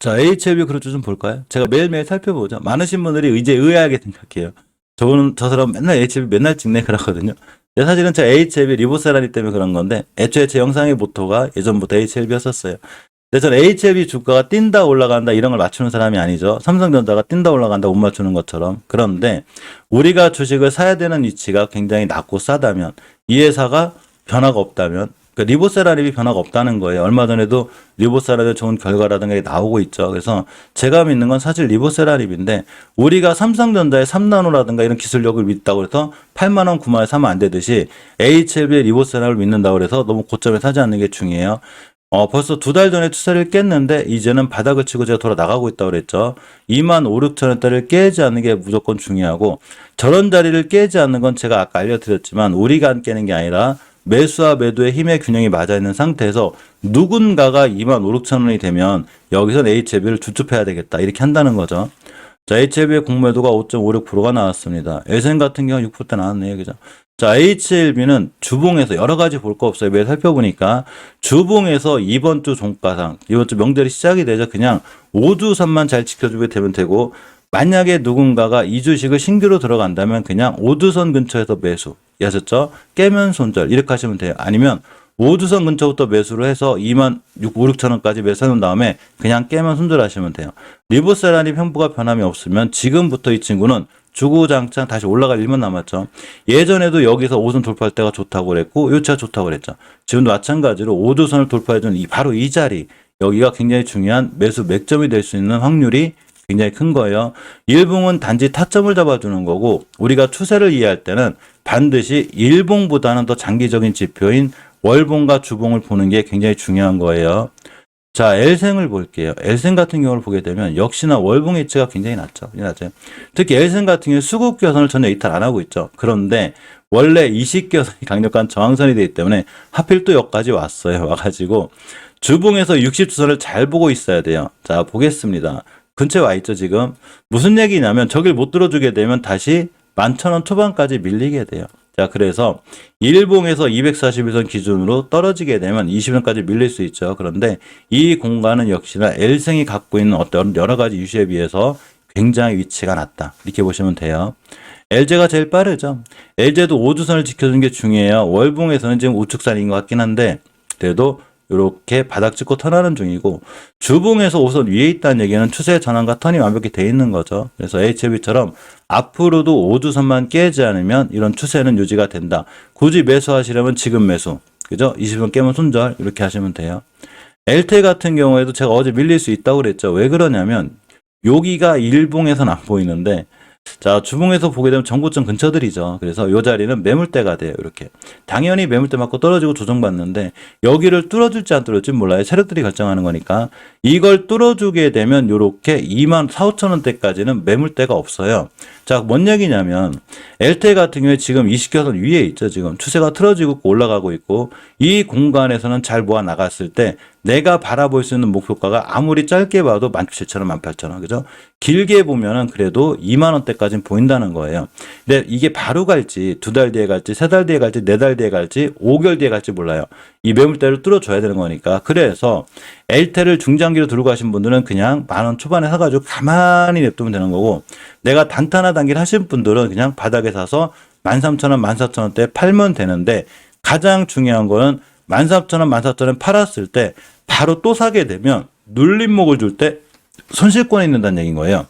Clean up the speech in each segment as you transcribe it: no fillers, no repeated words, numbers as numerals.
자, HLB 그룹주 좀 볼까요? 제가 매일매일 살펴보죠. 많으신 분들이 이제 의아하게 생각해요. 저 사람 맨날 HLB 맨날 찍네 그러거든요. 근데 사실은 제가 HLB 리보세라리 때문에 그런 건데 애초에 제 영상의 모토가 예전부터 HLB였었어요. 근데 저는 HLB 주가가 뛴다 올라간다 이런 걸 맞추는 사람이 아니죠. 삼성전자가 뛴다 올라간다 못 맞추는 것처럼. 그런데 우리가 주식을 사야 되는 위치가 굉장히 낮고 싸다면 이 회사가 변화가 없다면 그러니까 리보세라립이 변화가 없다는 거예요. 얼마 전에도 리보세라립의 좋은 결과라든가 나오고 있죠. 그래서 제가 믿는 건 사실 리보세라립인데 우리가 삼성전자의 3나노라든가 이런 기술력을 믿다고 해서 8만 원, 9만 원에 사면 안 되듯이 HLB의 리보세라립을 믿는다고 해서 너무 고점에 사지 않는 게 중요해요. 벌써 2달 전에 추세를 깼는데 이제는 바닥을 치고 제가 돌아 나가고 있다고 그랬죠. 2만 5, 6천 원대를 깨지 않는 게 무조건 중요하고 저런 자리를 깨지 않는 건 제가 아까 알려드렸지만 우리가 안 깨는 게 아니라 매수와 매도의 힘의 균형이 맞아 있는 상태에서 누군가가 2만 5, 6천 원이 되면 여기서 HLB를 주춤해야 되겠다 이렇게 한다는 거죠. 자, HLB의 공매도가 5.56%가 나왔습니다. 엘센 같은 경우 6%대 나왔네요. 그죠? 자, HLB는 주봉에서 여러 가지 볼 거 없어요. 매일 살펴보니까 주봉에서 이번 주 종가상, 이번 주 명절이 시작이 되죠. 그냥 5주선만 잘 지켜주게 되면 되고 만약에 누군가가 이 주식을 신규로 들어간다면 그냥 5주선 근처에서 매수. 아셨죠? 깨면 손절 이렇게 하시면 돼요. 아니면 5주선 근처부터 매수를 해서 2만 5, 6천 원까지 매수해 놓은 다음에 그냥 깨면 손절하시면 돼요. 리보세라립 형부가 변함이 없으면 지금부터 이 친구는 주구장창 다시 올라갈 일만 남았죠. 예전에도 여기서 5선 돌파할 때가 좋다고 그랬고 요차가 좋다고 그랬죠. 지금도 마찬가지로 5주선을 돌파해준 바로 이 자리 여기가 굉장히 중요한 매수 맥점이 될 수 있는 확률이 굉장히 큰 거예요. 일봉은 단지 타점을 잡아주는 거고 우리가 추세를 이해할 때는 반드시 일봉보다는 더 장기적인 지표인 월봉과 주봉을 보는 게 굉장히 중요한 거예요. 자, 엘생을 볼게요. 엘생 같은 경우를 보게 되면 역시나 월봉 위치가 굉장히 낮죠. 특히 엘생 같은 경우 수급교선을 전혀 이탈 안 하고 있죠. 그런데 원래 이식교선이 강력한 저항선이 되기 때문에 하필 또 여기까지 왔어요. 와가지고 주봉에서 60주선을 잘 보고 있어야 돼요. 자, 보겠습니다. 근처에 와 있죠, 지금. 무슨 얘기냐면 저길 못 들어주게 되면 다시 11,000원 초반까지 밀리게 돼요. 자, 그래서 일봉에서 241선 기준으로 떨어지게 되면 20원까지 밀릴 수 있죠. 그런데 이 공간은 역시나 L생이 갖고 있는 어떤 여러 가지 이슈에 비해서 굉장히 위치가 낮다. 이렇게 보시면 돼요. LG가 제일 빠르죠. LG도 5주선을 지켜주는 게 중요해요. 월봉에서는 지금 우측선인 것 같긴 한데 그래도 이렇게 바닥 찍고 턴하는 중이고 주봉에서 우선 위에 있다는 얘기는 추세 전환과 턴이 완벽히 돼 있는 거죠. 그래서 HLB처럼 앞으로도 5주선만 깨지 않으면 이런 추세는 유지가 된다. 굳이 매수하시려면 지금 매수. 그죠? 20원 깨면 손절 이렇게 하시면 돼요. LTE 같은 경우에도 제가 어제 밀릴 수 있다고 그랬죠. 왜 그러냐면 여기가 일봉에서는 안 보이는데 자, 주봉에서 보게 되면 정고점 근처들이죠. 그래서 이 자리는 매물대가 돼요. 이렇게. 당연히 매물대 맞고 떨어지고 조정받는데 여기를 뚫어줄지 안 뚫어줄지 몰라요. 세력들이 결정하는 거니까. 이걸 뚫어주게 되면 이렇게 2만 4, 5천 원대까지는 매물대가 없어요. 자, 뭔 얘기냐면 LTE 같은 경우에 지금 20교선 위에 있죠. 지금 추세가 틀어지고 올라가고 있고 이 공간에서는 잘 모아 나갔을 때 내가 바라볼 수 있는 목표가가 아무리 짧게 봐도 17,000원, 18,000원. 그죠? 길게 보면은 그래도 2만 원대까지는 보인다는 거예요. 근데 이게 바로 갈지, 2달 뒤에 갈지, 3달 뒤에 갈지, 4달 뒤에 갈지, 5개월 뒤에 갈지 몰라요. 이 매물대를 뚫어줘야 되는 거니까. 그래서 LTE를 중장기로 들고 가신 분들은 그냥 10,000원 초반에 사가지고 가만히 냅두면 되는 거고 내가 단타나 단기를 하신 분들은 그냥 바닥에 사서 13,000원, 14,000원대 팔면 되는데 가장 중요한 거는 13,000원, 14,000원 팔았을 때 바로 또 사게 되면 눌림목을 줄 때 손실권에 있는다는 얘기인 거예요.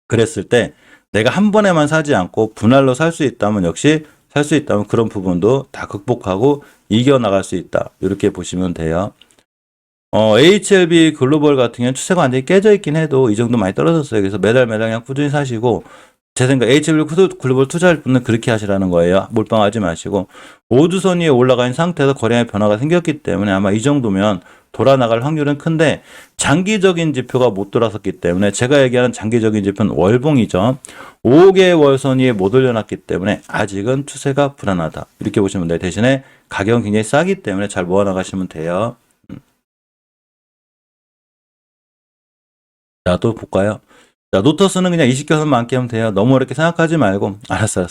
그랬을 때 내가 한 번에만 사지 않고 분할로 살 수 있다면 역시 살 수 있다면 그런 부분도 다 극복하고 이겨나갈 수 있다. 이렇게 보시면 돼요. HLB 글로벌 같은 경우는 추세가 완전히 깨져 있긴 해도 이 정도 많이 떨어졌어요. 그래서 매달 그냥 꾸준히 사시고 제 생각 HLB 글로벌 투자할 분은 그렇게 하시라는 거예요. 몰빵하지 마시고 5주선 위에 올라가 있는 상태에서 거래량의 변화가 생겼기 때문에 아마 이 정도면 돌아 나갈 확률은 큰데 장기적인 지표가 못 돌아섰기 때문에 제가 얘기하는 장기적인 지표는 월봉이죠. 5개월선 위에 못 올려놨기 때문에 아직은 추세가 불안하다. 이렇게 보시면 돼요. 대신에 가격은 굉장히 싸기 때문에 잘 모아나가시면 돼요. 자, 또 볼까요? 자, 노터스는 그냥 20개월선만 깨면 돼요. 너무 어렵게 생각하지 말고 알았어.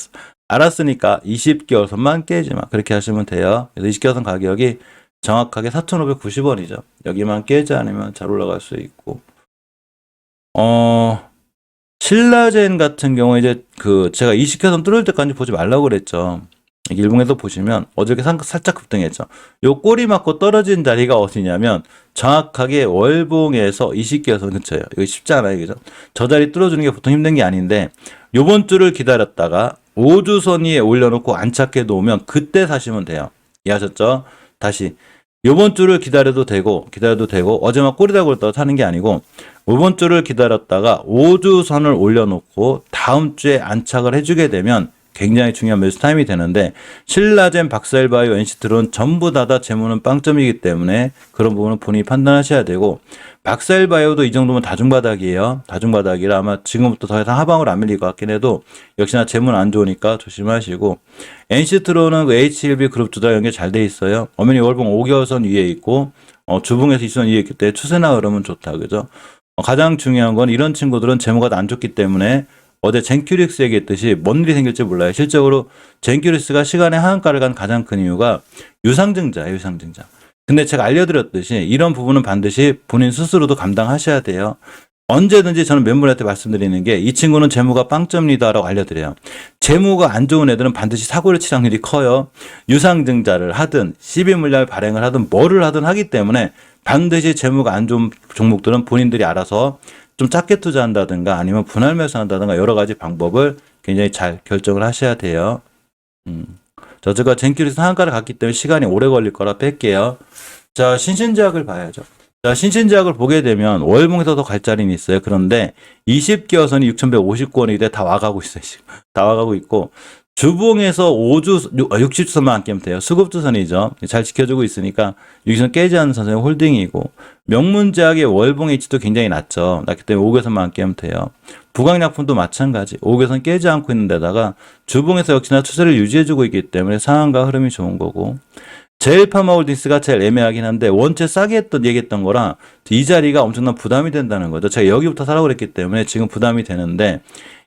알았으니까 20개월선만 깨지 마. 그렇게 하시면 돼요. 그래서 20개월선 가격이 정확하게 4,590원이죠. 여기만 깨지 않으면 잘 올라갈 수 있고 신라젠 같은 경우에 이제 제가 이식해서 뚫을 때까지 보지 말라고 그랬죠. 일봉에서 보시면 어저께 살짝 급등했죠. 요 꼬리 맞고 떨어진 자리가 어디냐면 정확하게 월봉에서 20개선 근처예요. 이거 쉽지 않아요. 그죠? 저 자리 뚫어주는 게 보통 힘든 게 아닌데 요번 주를 기다렸다가 5주선 위에 올려놓고 안착해 놓으면 그때 사시면 돼요. 이해하셨죠? 다시 요번 주를 기다려도 되고 어제만 꼬리다고 그랬다가 사는 게 아니고 이번 주를 기다렸다가 5주선을 올려놓고 다음 주에 안착을 해주게 되면 굉장히 중요한 매수 타임이 되는데 신라젠, 박사일바이오, NC트론 전부 다 재무는 빵점이기 때문에 그런 부분은 본인이 판단하셔야 되고 박사일바이오도 이 정도면 다중바닥이에요. 다중바닥이라 아마 지금부터 더 이상 하방으로 안 밀릴 것 같긴 해도 역시나 재무는 안 좋으니까 조심하시고 NC트론은 그 HLB 그룹 주다 연계 잘 돼 있어요. 어머니 월봉 5개월선 위에 있고 주봉에서 2선 위에 있기 때문에 추세나 흐름은 좋다. 그죠? 가장 중요한 건 이런 친구들은 재무가 안 좋기 때문에 어제 젠큐릭스 얘기했듯이 뭔 일이 생길지 몰라요. 실적으로 젠큐릭스가 시간의 하한가를 간 가장 큰 이유가 유상증자예요. 유상증자. 근데 제가 알려드렸듯이 이런 부분은 반드시 본인 스스로도 감당하셔야 돼요. 언제든지 저는 멤버한테 말씀드리는 게 이 친구는 재무가 빵점이다라고 알려드려요. 재무가 안 좋은 애들은 반드시 사고를 칠 확률이 커요. 유상증자를 하든 시비 물량 발행을 하든 뭐를 하든 하기 때문에 반드시 재무가 안 좋은 종목들은 본인들이 알아서 좀 작게 투자한다든가 아니면 분할 매수한다든가 여러 가지 방법을 굉장히 잘 결정을 하셔야 돼요. 저가 젠큐리스 상한가를 갔기 때문에 시간이 오래 걸릴 거라 뺄게요. 자, 신신제약을 봐야죠. 자, 신신제약을 보게 되면 월봉에서도 갈 자리는 있어요. 그런데 20개선이 6,150권이 다 와가고 있어요. 지금. 다 와가고 있고 주봉에서 60주선만 안 깨면 돼요. 수급주선이죠. 잘 지켜주고 있으니까 여기서 깨지 않는 선생님 홀딩이고 명문제약의 월봉 H도 굉장히 낮죠. 낮기 때문에 5개선만 안 깨면 돼요. 부강약품도 마찬가지. 5개선 깨지 않고 있는 데다가 주봉에서 역시나 추세를 유지해주고 있기 때문에 상한가 흐름이 좋은 거고 제일파마홀딩스가 제일 애매하긴 한데 원체 싸게 얘기했던 거라 이 자리가 엄청난 부담이 된다는 거죠. 제가 여기부터 사라고 그랬기 때문에 지금 부담이 되는데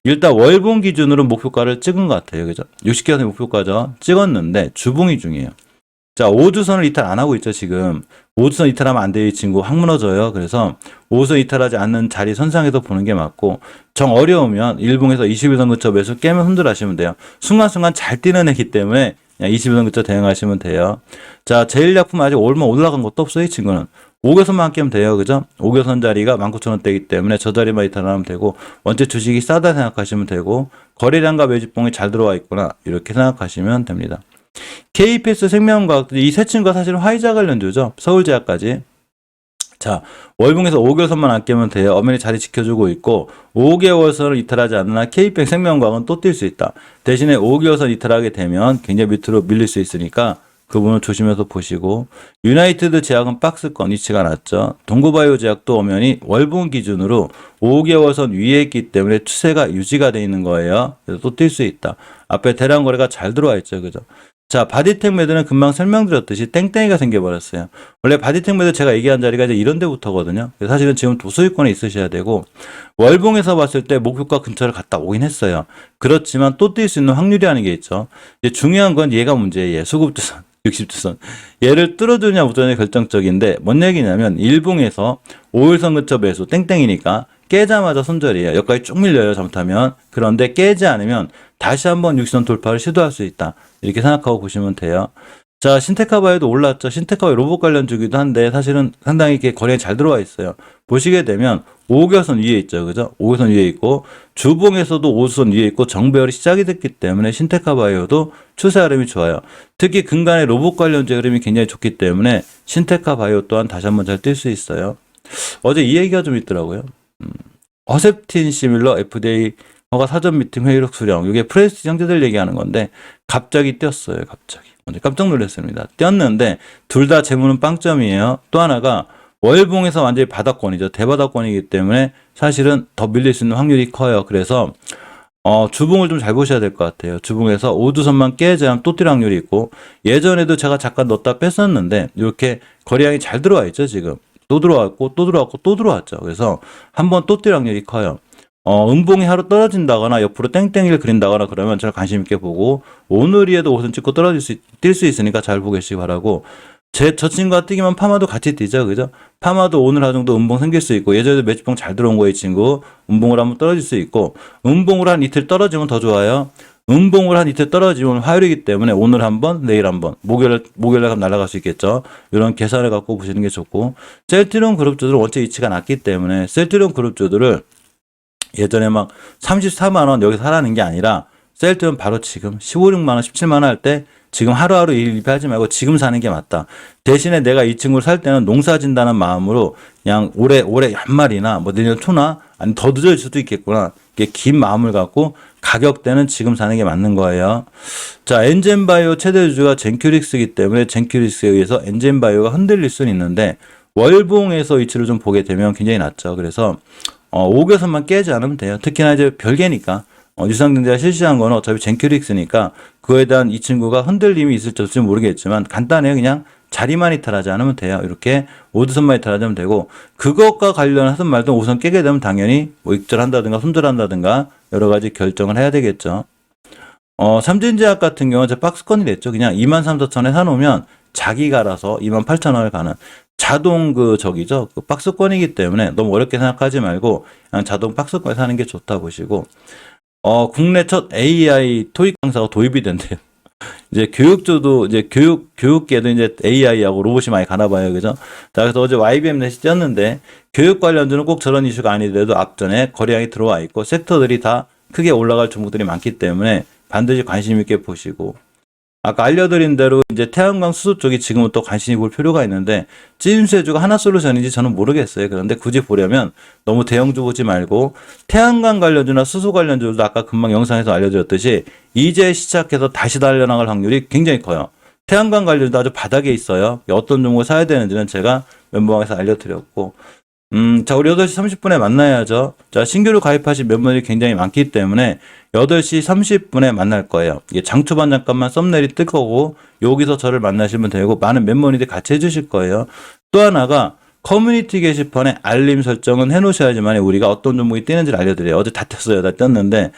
일단 월봉 기준으로 목표가를 찍은 것 같아요. 그죠? 60개선의 목표가죠. 찍었는데 주봉이 중요해요. 자, 5주선을 이탈 안 하고 있죠, 지금. 5주선 이탈하면 안 돼요, 이 친구. 확 무너져요. 그래서 5주선 이탈하지 않는 자리 선상에서 보는 게 맞고, 정 어려우면 일봉에서 21선 근처 매수 깨면 흔들하시면 돼요. 순간순간 잘 뛰는 애기 때문에 그냥 21선 근처 대응하시면 돼요. 자, 제일약품 아직 얼마 올라간 것도 없어요, 이 친구는. 5개선만 깨면 돼요. 그죠? 5개선 자리가 19,000원대이기 때문에 저 자리만 이탈하면 되고, 원체 주식이 싸다 생각하시면 되고, 거래량과 매집봉이 잘 들어와 있구나. 이렇게 생각하시면 됩니다. KPS 생명과학도 이 세 친구가 사실은 화이자 관련주죠. 서울제약까지. 자, 월봉에서 5개월선만 안 깨면 돼요. 엄연히 자리 지켜주고 있고 5개월선을 이탈하지 않으나 KPS 생명과학은 또 뛸 수 있다. 대신에 5개월선 이탈하게 되면 굉장히 밑으로 밀릴 수 있으니까 그 부분을 조심해서 보시고 유나이티드 제약은 박스권 위치가 낮죠. 동구바이오 제약도 엄연히 월봉 기준으로 5개월선 위에 있기 때문에 추세가 유지가 돼 있는 거예요. 그래서 또 뛸 수 있다. 앞에 대량 거래가 잘 들어와 있죠. 그죠? 자, 바디텍 매드는 금방 설명드렸듯이 땡땡이가 생겨버렸어요. 원래 바디텍 매드 제가 얘기한 자리가 이제 이런 데부터거든요. 사실은 지금 도소유권에 있으셔야 되고 월봉에서 봤을 때 목표가 근처를 갔다 오긴 했어요. 그렇지만 또 뛸 수 있는 확률이라는 게 있죠. 이제 중요한 건 얘가 문제예요. 수급주선, 60주선. 얘를 뚫어주냐 못 뚫어주냐 결정적인데 뭔 얘기냐면 일봉에서 5일선 근처 매수 땡땡이니까 깨자마자 손절이에요. 여기까지 쭉 밀려요. 잘못하면. 그런데 깨지 않으면 다시 한번 60선 돌파를 시도할 수 있다. 이렇게 생각하고 보시면 돼요. 자, 신테카바이오도 올랐죠. 신테카바이오 로봇 관련주기도 한데 사실은 상당히 이렇게 거래에 잘 들어와 있어요. 보시게 되면 5개선 위에 있죠. 그죠? 5개선 위에 있고 주봉에서도 5수선 위에 있고 정배열이 시작이 됐기 때문에 신테카바이오도 추세 흐름이 좋아요. 특히 근간의 로봇 관련주 흐름이 굉장히 좋기 때문에 신테카바이오 또한 다시 한번 잘 뛸 수 있어요. 어제 이 얘기가 좀 있더라고요. 어셉틴 시밀러 FDA 허가 사전 미팅 회의록 수령. 이게 프레스티지 형제들 얘기하는 건데 갑자기 뛰었어요. 갑자기. 깜짝 놀랐습니다. 뛰었는데 둘 다 재무는 빵점이에요. 또 하나가 월봉에서 완전히 바닥권이죠. 대바닥권이기 때문에 사실은 더 밀릴 수 있는 확률이 커요. 그래서 주봉을 좀 잘 보셔야 될 것 같아요. 주봉에서 5주선만 깨지 않으면 또 뛸 확률이 있고 예전에도 제가 잠깐 넣었다 뺐었는데 이렇게 거래량이 잘 들어와 있죠. 지금. 또 들어왔고 또 들어왔고 또 들어왔죠. 그래서 한번 또 뛸 확률이 커요. 음봉이 하루 떨어진다거나 옆으로 땡땡이를 그린다거나 그러면 저는 관심 있게 보고 오늘이에도 5선 찍고 뛸 수 있으니까 잘 보고 계시기 바라고 저 친구가 뛰기만 파마도 같이 뛰죠. 그죠? 파마도 오늘 하루 정도 음봉 생길 수 있고, 예전에도 매치봉 잘 들어온 거예요, 이 친구. 음봉을 한번 떨어질 수 있고, 음봉을 한 이틀 떨어지면 더 좋아요. 음봉을 한 이틀 떨어지면 화요일이기 때문에 오늘 한 번, 내일 한 번, 목요일에 가면 날아갈 수 있겠죠. 이런 계산을 갖고 보시는 게 좋고, 셀트리온 그룹주들은 원체 위치가 낮기 때문에 셀트리온 그룹주들을 예전에 막 34만 원 여기서 사라는 게 아니라 셀트리온 바로 지금 15, 6만 원, 17만 원 할 때 지금 하루하루 일입하지 말고 지금 사는 게 맞다. 대신에 내가 이 친구를 살 때는 농사 진다는 마음으로 그냥 올해 연말이나 뭐 내년 초나 아니 더 늦어질 수도 있겠구나. 이게 긴 마음을 갖고 가격대는 지금 사는 게 맞는 거예요. 자, 엔젠바이오 최대 주주가 젠큐릭스이기 때문에 젠큐릭스에 의해서 엔젠바이오가 흔들릴 수는 있는데 월봉에서 위치를 좀 보게 되면 굉장히 낮죠. 그래서 5개선만 깨지 않으면 돼요. 특히나 이제 별개니까. 유상증자가 실시한 거는 어차피 젠큐릭스니까 그거에 대한 이 친구가 흔들림이 있을지 없을지 모르겠지만 간단해요. 그냥 자리만 이탈하지 않으면 돼요. 이렇게 5드선만 이탈하지 않으면 되고 그것과 관련해서 말든 우선 깨게 되면 당연히 뭐 익절한다든가 손절한다든가 여러 가지 결정을 해야 되겠죠. 삼진제약 같은 경우는 제 박스권이 됐죠. 그냥 23,4천에 사놓으면 자기가 알아서 28,000원을 가는 자동 그 박스권이기 때문에 너무 어렵게 생각하지 말고 그냥 자동 박스권에 사는 게 좋다 보시고 국내 첫 AI 토익 강사가 도입이 된대요. 이제 교육주도 이제 교육계도 이제 AI하고 로봇이 많이 가나 봐요. 그죠? 자, 그래서 어제 YBM 넷이 떴는데 교육 관련주는 꼭 저런 이슈가 아니더라도 앞전에 거래량이 들어와 있고 섹터들이 다 크게 올라갈 종목들이 많기 때문에 반드시 관심 있게 보시고 아까 알려드린 대로 이제 태양광 수소 쪽이 지금은 또 관심이 볼 필요가 있는데 찌임수혜주가 하나솔루션인지 저는 모르겠어요. 그런데 굳이 보려면 너무 대형주 보지 말고 태양광 관련주나 수소 관련주도 아까 금방 영상에서 알려드렸듯이 이제 시작해서 다시 달려나갈 확률이 굉장히 커요. 태양광 관련주도 아주 바닥에 있어요. 어떤 종목을 사야 되는지는 제가 멤버방에서 알려드렸고 자, 우리 8시 30분에 만나야죠. 자, 신규로 가입하신 멤버들이 굉장히 많기 때문에 8시 30분에 만날 거예요. 이게 장초반 잠깐만 썸네일이 뜰 거고, 여기서 저를 만나시면 되고, 많은 멤버들이 같이 해주실 거예요. 또 하나가, 커뮤니티 게시판에 알림 설정은 해놓으셔야지만 우리가 어떤 종목이 뛰는지를 알려드려요. 어제 다 떴어요. 다 떴는데,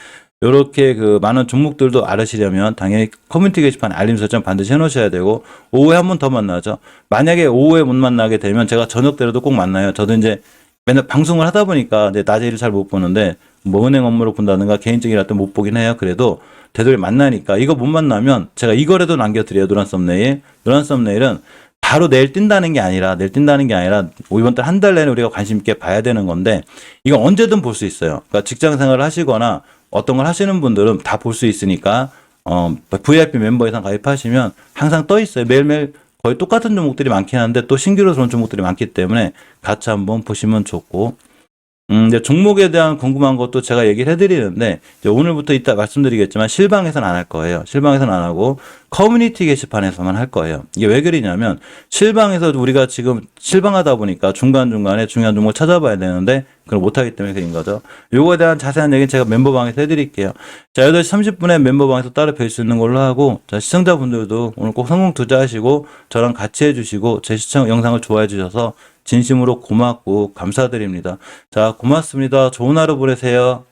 요렇게 그 많은 종목들도 알으시려면 당연히 커뮤니티 게시판 알림 설정 반드시 해놓으셔야 되고 오후에 한 번 더 만나죠. 만약에 오후에 못 만나게 되면 제가 저녁 때라도 꼭 만나요. 저도 이제 맨날 방송을 하다 보니까 이제 낮에 일을 잘 못 보는데 뭐 은행 업무로 본다든가 개인적인 일할 때 못 보긴 해요. 그래도 되도록 만나니까 이거 못 만나면 제가 이거라도 남겨드려요. 노란 썸네일. 노란 썸네일은 바로 내일 뛴다는 게 아니라 이번 달 한 달 내내 우리가 관심 있게 봐야 되는 건데 이거 언제든 볼 수 있어요. 그러니까 직장 생활을 하시거나 어떤 걸 하시는 분들은 다 볼 수 있으니까 VIP 멤버 이상 가입하시면 항상 떠 있어요. 매일매일 거의 똑같은 종목들이 많긴 한데 또 신규로 들어온 종목들이 많기 때문에 같이 한번 보시면 좋고 이제 종목에 대한 궁금한 것도 제가 얘기를 해드리는데 이제 오늘부터 이따 말씀드리겠지만 실방에서는 안 할 거예요. 실방에서는 안 하고 커뮤니티 게시판에서만 할 거예요. 이게 왜 그러냐면 실방에서 우리가 지금 실방하다 보니까 중간중간에 중요한 종목을 찾아봐야 되는데 그걸 못하기 때문에 그런 거죠. 요거에 대한 자세한 얘기는 제가 멤버방에서 해드릴게요. 자, 8시 30분에 멤버방에서 따로 뵐 수 있는 걸로 하고 자, 시청자분들도 오늘 꼭 성공 투자하시고 저랑 같이 해주시고 제 영상을 좋아해 주셔서 진심으로 고맙고 감사드립니다. 자, 고맙습니다. 좋은 하루 보내세요.